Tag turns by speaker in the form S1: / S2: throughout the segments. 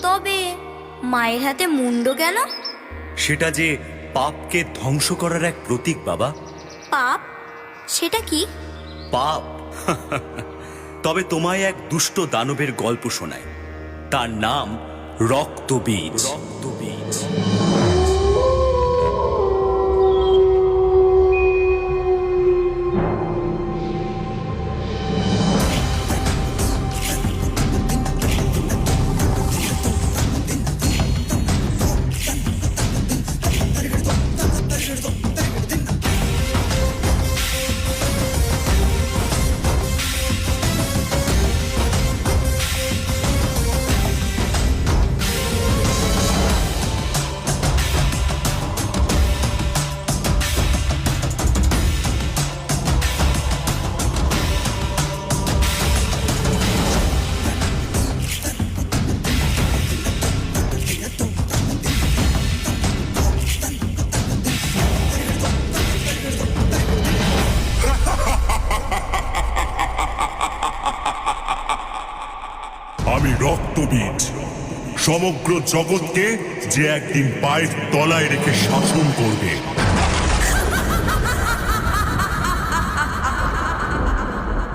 S1: তবে মায়ের হাতে মুন্ড কেন?
S2: সেটা যে পাপকে ধ্বংস করার এক প্রতীক বাবা।
S1: পাপ? সেটা কি?
S2: পাপ? তবে তোমায় এক দুষ্ট দানবের গল্প শোনায়। তার নাম রক্তবীজ। রক্তবীজ।
S3: আমি রক্তবীজ, সমগ্র জগৎকে যে একদিন পায়ের তলায় রেখে শাসন করবে।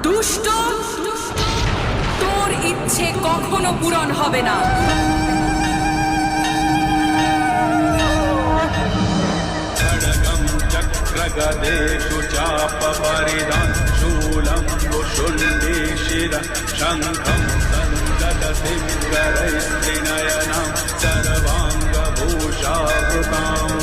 S4: দুষ্ট, তোর ইচ্ছে কখনো পূরণ হবে না।
S5: गदेषु चापपरिधान शूलं वुशुण्डीशिरः शङ्खं सन्दतसिंहरैस्त्रिनयनां सर्वाङ्गभूषावृताम्।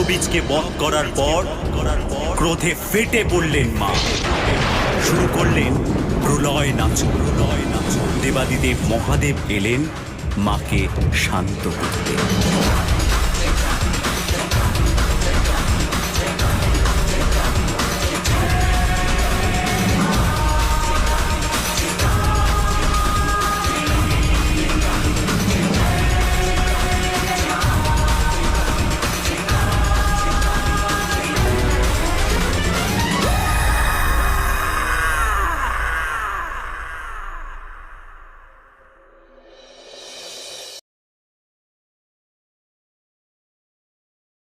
S2: বীজকে বধ করার পর ক্রোধে ফেটে পড়লেন মা। শুরু করলেন প্রলয় নাচন। দেবাদিদেব মহাদেব এলেন মাকে শান্ত করতে।